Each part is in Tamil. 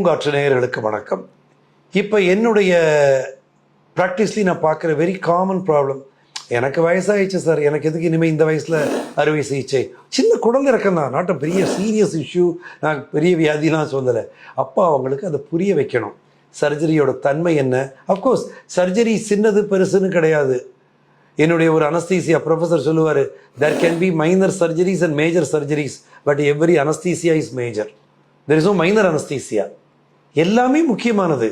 பூங்காற்று நேயர்களுக்கு வணக்கம். இப்போ என்னுடைய ப்ராக்டிஸ்லி நான் பார்க்குற வெரி காமன் ப்ராப்ளம், எனக்கு வயசாகிடுச்சு சார், எனக்கு எதுக்கு இனிமேல் இந்த வயசில் அறுவை சிகிச்சை, சின்ன குழந்தை இறக்கம் தான், நாட் அ பெரிய சீரியஸ் இஷ்யூ, நான் பெரிய வியாதிலாம் சொல்லலை. அப்போ அவங்களுக்கு அதை புரிய வைக்கணும், சர்ஜரியோட தன்மை என்ன. அஃப்கோர்ஸ் சர்ஜரி சின்னது பெருசுன்னு கிடையாது. என்னுடைய ஒரு அனஸ்தீசியா ப்ரொஃபஸர் சொல்லுவார், there can be minor surgeries and major surgeries, but every anesthesia is major. There is no minor anesthesia. எல்லாமே முக்கியமானது.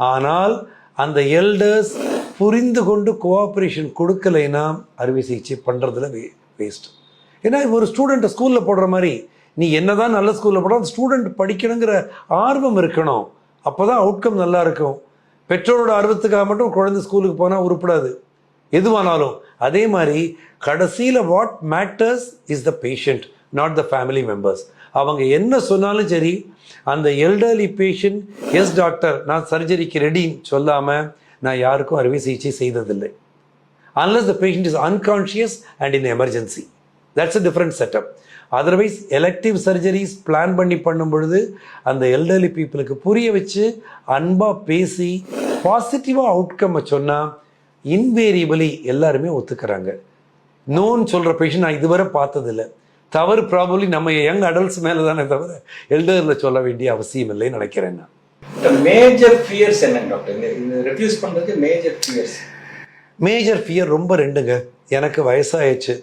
ஆனால் அந்த எல்டர்ஸ் புரிந்து கொண்டு கோஆப்ரேஷன் கொடுக்கலைன்னா அறுவை சிகிச்சை பண்ணுறதுல வேஸ்ட். ஏன்னா ஒரு ஸ்டூடெண்ட்டை ஸ்கூலில் போடுற மாதிரி, நீ என்னதான் நல்ல ஸ்கூலில் போடுற, அந்த ஸ்டூடெண்ட் படிக்கணுங்கிற ஆர்வம் இருக்கணும். அப்போ தான் அவுட்கம் நல்லா இருக்கும். பெற்றோரோட ஆர்வத்துக்காக மட்டும் குழந்தை ஸ்கூலுக்கு போனால் உருப்படாது எதுவானாலும். அதே மாதிரி கடைசியில் what matters is the patient, not the family members. அவங்க என்ன சொன்னாலும் சரி, அந்த எல்டர்லி பேஷண்ட் எஸ் டாக்டர் நான் சர்ஜரிக்கு ரெடின்னு சொல்லாமல் நான் யாருக்கும் அறுவை சிகிச்சை செய்ததில்லை. unless the patient is unconscious and in emergency. That's a different setup. Otherwise elective surgeries plan பண்ணி பண்ணும் பொழுது அந்த எல்டர்லி பீப்புளுக்கு புரிய வச்சு அன்பாக பேசி பாசிட்டிவாக அவுட்கம்மை சொன்னால் இன்வேரியபிளி எல்லாருமே ஒத்துக்கிறாங்க. நோன்னு சொல்கிற பேஷண்ட் நான் இதுவரை பார்த்ததில்லை. தவறு ப்ராபப்ளி நம்ம யங் அடல்ட்ஸ் மேலே தானே தவிர எல்டரில் சொல்ல வேண்டிய அவசியம் இல்லைன்னு நினைக்கிறேன் நான். மேஜர் ஃபியர்ஸ் என்ன டாக்டர் இந்த ரெஃப்யூஸ் பண்ணுறதுக்கு? மேஜர் ஃபியர் ரொம்ப ரெண்டுங்க. எனக்கு வயசாகிடுச்சு,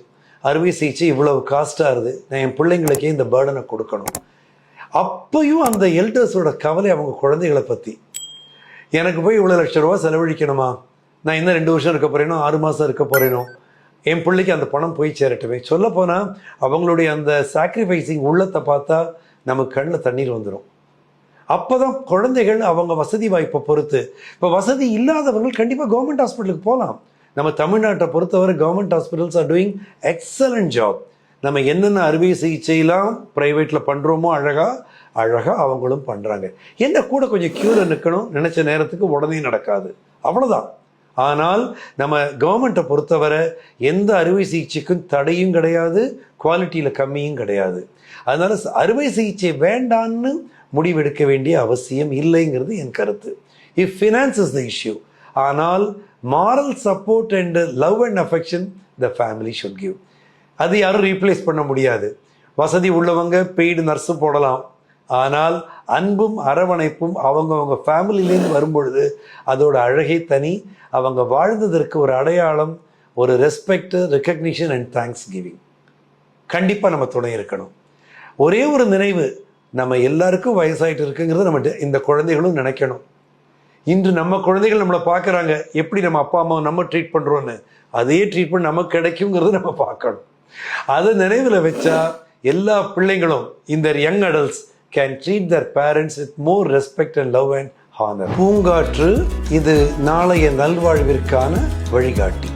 அறுவை சிகிச்சை இவ்வளவு காஸ்ட்டாக இருக்குது, நான் என் பிள்ளைங்களுக்கே இந்த பேர்டனை கொடுக்கணும். அப்பையும் அந்த எல்டர்ஸோட கவலை அவங்க குழந்தைகளை பற்றி, எனக்கு போய் இவ்வளோ லட்ச ரூபா செலவழிக்கணுமா, நான் இன்னும் 2 வருஷம் இருக்க போகிறேனோ 6 மாதம் இருக்க போகிறேனோ, என் பிள்ளைக்கு அந்த பணம் போய் சேரட்டுமே. சொல்லப்போனால் அவங்களுடைய அந்த சாக்ரிஃபைசிங் உள்ளத்தை பார்த்தா நமக்கு கண்ணில் தண்ணீர் வந்துடும். அப்போ தான் குழந்தைகள் அவங்க வசதி வாய்ப்பை பொறுத்து, இப்போ வசதி இல்லாதவர்கள் கண்டிப்பாக கவர்மெண்ட் ஹாஸ்பிட்டலுக்கு போகலாம். நம்ம தமிழ்நாட்டை பொறுத்தவரை government hospitals are doing excellent job. நம்ம என்னென்ன அறுவை சிகிச்சையெல்லாம் ப்ரைவேட்டில் பண்ணுறோமோ அழகாக அவங்களும் பண்ணுறாங்க. என்ன கூட கொஞ்சம் க்யூவில் நிற்கணும், நினச்ச நேரத்துக்கு உடனே நடக்காது, அவ்வளோதான். ஆனால் நம்ம கவர்மெண்ட்டை பொறுத்தவரை எந்த அறுவை சிகிச்சைக்கும் தடையும் கிடையாது, குவாலிட்டியில் கம்மியும் கிடையாது. அதனால் அறுவை சிகிச்சை வேண்டான்னு முடிவெடுக்க வேண்டிய அவசியம் இல்லைங்கிறது என் கருத்து. If finance is the issue, ஆனால் moral support and love and affection the family should give. அது யாரும் ரீப்ளேஸ் பண்ண முடியாது. வசதி உள்ளவங்க பெய்டு நர்ஸு போடலாம், ஆனால் அன்பும் அரவணைப்பும் அவங்கவுங்க ஃபேமிலியிலேருந்து வரும்பொழுது அதோட அழகே தனி. அவங்க வாழ்ந்ததற்கு ஒரு அடையாளம், ஒரு respect, recognition and thanks giving கண்டிப்பாக நம்ம துணை இருக்கணும். ஒரே ஒரு நினைவு, நம்ம எல்லாருக்கும் வயசாகிட்டு இருக்குங்கிறத நம்ம இந்த குழந்தைகளும் நினைக்கணும். இன்று நம்ம குழந்தைகள் நம்மளை பார்க்குறாங்க, எப்படி நம்ம அப்பா அம்மா நம்ம ட்ரீட் பண்ணுறோன்னு, அதே ட்ரீட்மெண்ட் நமக்கு கிடைக்குங்கிறத நம்ம பார்க்கணும். அதை நினைவில் வச்சா எல்லா பிள்ளைங்களும், இந்த young adults can treat their parents with more respect and love and honor. பூங்காற்று இது நாளைய நல்வாழ்விற்கான வழிகாட்டி.